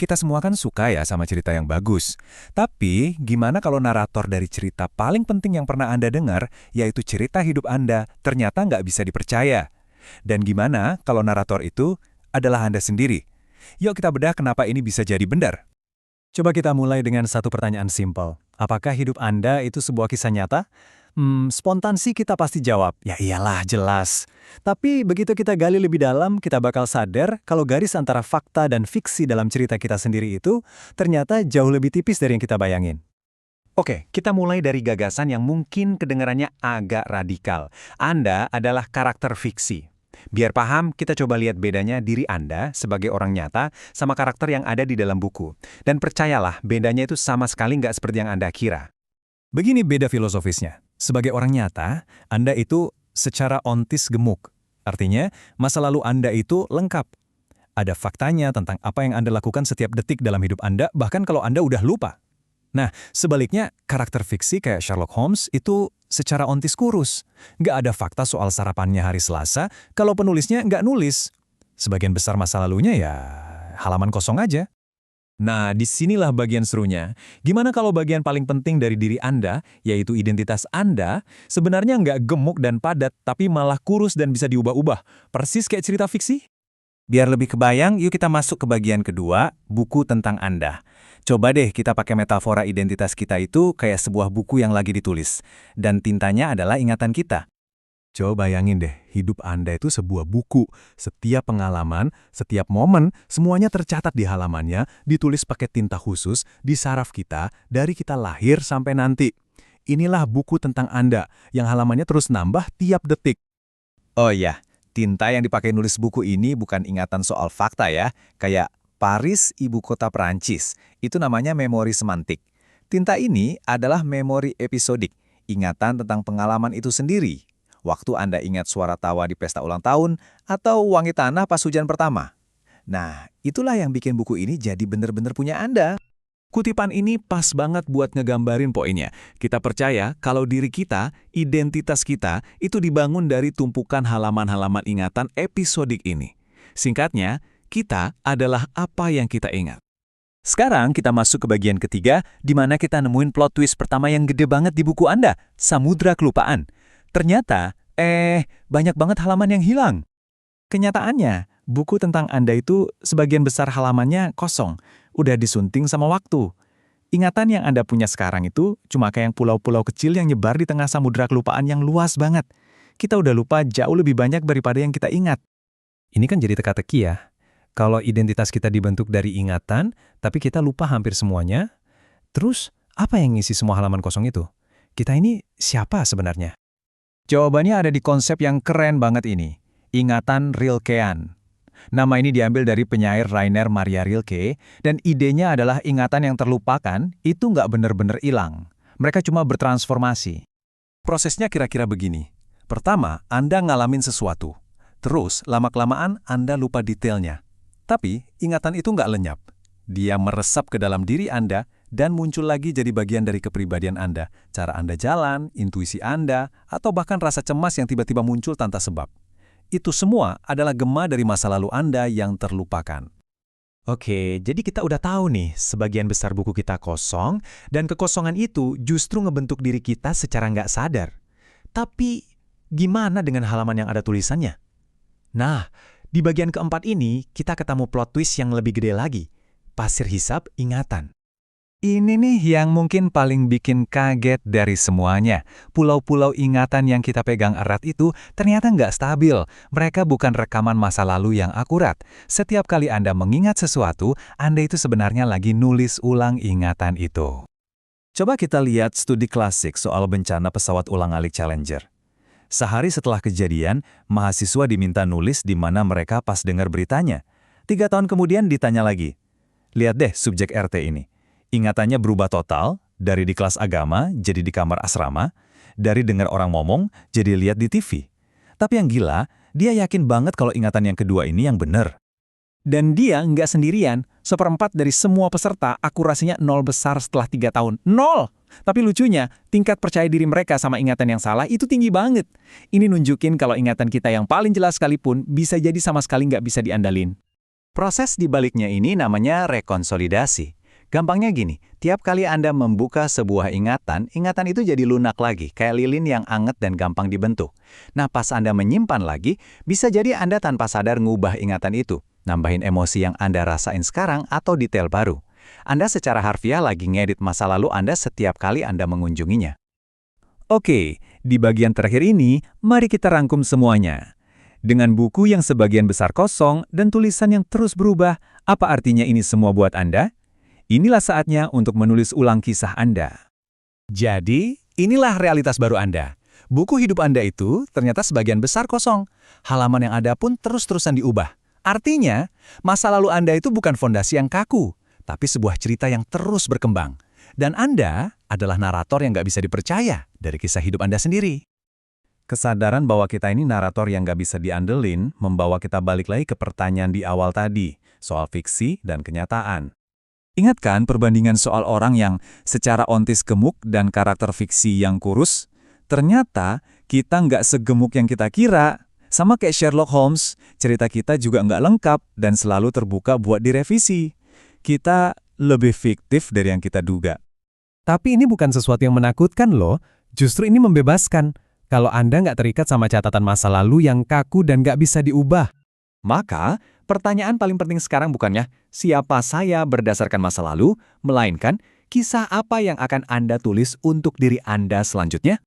Kita semua kan suka ya sama cerita yang bagus. Tapi, gimana kalau narator dari cerita paling penting yang pernah Anda dengar, yaitu cerita hidup Anda, ternyata nggak bisa dipercaya? Dan gimana kalau narator itu adalah Anda sendiri? Yuk kita bedah kenapa ini bisa jadi benar. Coba kita mulai dengan satu pertanyaan simpel. Apakah hidup Anda itu sebuah kisah nyata? Spontan sih kita pasti jawab, ya iyalah jelas. Tapi begitu kita gali lebih dalam, kita bakal sadar kalau garis antara fakta dan fiksi dalam cerita kita sendiri itu ternyata jauh lebih tipis dari yang kita bayangin. Oke, kita mulai dari gagasan yang mungkin kedengarannya agak radikal. Anda adalah karakter fiksi. Biar paham, kita coba lihat bedanya diri Anda sebagai orang nyata sama karakter yang ada di dalam buku. Dan percayalah, bedanya itu sama sekali nggak seperti yang Anda kira. Begini beda filosofisnya. Sebagai orang nyata, Anda itu secara ontis gemuk. Artinya, masa lalu Anda itu lengkap. Ada faktanya tentang apa yang Anda lakukan setiap detik dalam hidup Anda, bahkan kalau Anda udah lupa. Nah, sebaliknya, karakter fiksi kayak Sherlock Holmes itu secara ontis kurus. Nggak ada fakta soal sarapannya hari Selasa, kalau penulisnya nggak nulis. Sebagian besar masa lalunya ya halaman kosong aja. Nah, disinilah bagian serunya. Gimana kalau bagian paling penting dari diri Anda, yaitu identitas Anda, sebenarnya nggak gemuk dan padat, tapi malah kurus dan bisa diubah-ubah. Persis kayak cerita fiksi? Biar lebih kebayang, yuk kita masuk ke bagian kedua, buku tentang Anda. Coba deh kita pakai metafora identitas kita itu kayak sebuah buku yang lagi ditulis. Dan tintanya adalah ingatan kita. Coba bayangin deh, hidup Anda itu sebuah buku. Setiap pengalaman, setiap momen, semuanya tercatat di halamannya, ditulis pakai tinta khusus, di saraf kita, dari kita lahir sampai nanti. Inilah buku tentang Anda, yang halamannya terus nambah tiap detik. Oh iya, tinta yang dipakai nulis buku ini bukan ingatan soal fakta ya, kayak Paris, ibu kota Perancis. Itu namanya memori semantik. Tinta ini adalah memori episodik, ingatan tentang pengalaman itu sendiri. Waktu Anda ingat suara tawa di pesta ulang tahun, atau wangi tanah pas hujan pertama. Nah, itulah yang bikin buku ini jadi bener-bener punya Anda. Kutipan ini pas banget buat ngegambarin poinnya. Kita percaya kalau diri kita, identitas kita, itu dibangun dari tumpukan halaman-halaman ingatan episodik ini. Singkatnya, kita adalah apa yang kita ingat. Sekarang kita masuk ke bagian ketiga, di mana kita nemuin plot twist pertama yang gede banget di buku Anda, Samudra Kelupaan. Ternyata, banyak banget halaman yang hilang. Kenyataannya, buku tentang Anda itu sebagian besar halamannya kosong, udah disunting sama waktu. Ingatan yang Anda punya sekarang itu cuma kayak pulau-pulau kecil yang nyebar di tengah samudra kelupaan yang luas banget. Kita udah lupa jauh lebih banyak daripada yang kita ingat. Ini kan jadi teka-teki ya. Kalau identitas kita dibentuk dari ingatan, tapi kita lupa hampir semuanya, terus apa yang ngisi semua halaman kosong itu? Kita ini siapa sebenarnya? Jawabannya ada di konsep yang keren banget ini, ingatan Rilkean. Nama ini diambil dari penyair Rainer Maria Rilke, dan idenya adalah ingatan yang terlupakan itu nggak benar-benar hilang. Mereka cuma bertransformasi. Prosesnya kira-kira begini. Pertama, Anda ngalamin sesuatu. Terus, lama-kelamaan Anda lupa detailnya. Tapi, ingatan itu nggak lenyap. Dia meresap ke dalam diri Anda dan muncul lagi jadi bagian dari kepribadian Anda. Cara Anda jalan, intuisi Anda, atau bahkan rasa cemas yang tiba-tiba muncul tanpa sebab. Itu semua adalah gema dari masa lalu Anda yang terlupakan. Oke, jadi kita udah tahu nih, sebagian besar buku kita kosong, dan kekosongan itu justru ngebentuk diri kita secara nggak sadar. Tapi, gimana dengan halaman yang ada tulisannya? Nah, di bagian keempat ini, kita ketemu plot twist yang lebih gede lagi. Pasir hisap ingatan. Ini nih yang mungkin paling bikin kaget dari semuanya. Pulau-pulau ingatan yang kita pegang erat itu ternyata nggak stabil. Mereka bukan rekaman masa lalu yang akurat. Setiap kali Anda mengingat sesuatu, Anda itu sebenarnya lagi nulis ulang ingatan itu. Coba kita lihat studi klasik soal bencana pesawat ulang-alik Challenger. Sehari setelah kejadian, mahasiswa diminta nulis di mana mereka pas dengar beritanya. 3 tahun kemudian ditanya lagi. Lihat deh subjek RT ini. Ingatannya berubah total, dari di kelas agama jadi di kamar asrama, dari dengar orang ngomong jadi lihat di TV. Tapi yang gila, dia yakin banget kalau ingatan yang kedua ini yang benar. Dan dia nggak sendirian, 1/4 dari semua peserta akurasinya 0 besar setelah 3 tahun. 0! Tapi lucunya, tingkat percaya diri mereka sama ingatan yang salah itu tinggi banget. Ini nunjukin kalau ingatan kita yang paling jelas sekalipun bisa jadi sama sekali nggak bisa diandalin. Proses di baliknya ini namanya rekonsolidasi. Gampangnya gini, tiap kali Anda membuka sebuah ingatan, ingatan itu jadi lunak lagi, kayak lilin yang anget dan gampang dibentuk. Nah, pas Anda menyimpan lagi, bisa jadi Anda tanpa sadar ngubah ingatan itu, nambahin emosi yang Anda rasain sekarang atau detail baru. Anda secara harfiah lagi ngedit masa lalu Anda setiap kali Anda mengunjunginya. Oke, di bagian terakhir ini, mari kita rangkum semuanya. Dengan buku yang sebagian besar kosong dan tulisan yang terus berubah, apa artinya ini semua buat Anda? Inilah saatnya untuk menulis ulang kisah Anda. Jadi, inilah realitas baru Anda. Buku hidup Anda itu ternyata sebagian besar kosong. Halaman yang ada pun terus-terusan diubah. Artinya, masa lalu Anda itu bukan fondasi yang kaku, tapi sebuah cerita yang terus berkembang. Dan Anda adalah narator yang nggak bisa dipercaya dari kisah hidup Anda sendiri. Kesadaran bahwa kita ini narator yang nggak bisa diandelin membawa kita balik lagi ke pertanyaan di awal tadi, soal fiksi dan kenyataan. Ingat kan perbandingan soal orang yang secara ontis gemuk dan karakter fiksi yang kurus? Ternyata kita nggak segemuk yang kita kira. Sama kayak Sherlock Holmes, cerita kita juga nggak lengkap dan selalu terbuka buat direvisi. Kita lebih fiktif dari yang kita duga. Tapi ini bukan sesuatu yang menakutkan loh, justru ini membebaskan. Kalau Anda nggak terikat sama catatan masa lalu yang kaku dan nggak bisa diubah. Maka, pertanyaan paling penting sekarang bukannya siapa saya berdasarkan masa lalu, melainkan kisah apa yang akan Anda tulis untuk diri Anda selanjutnya.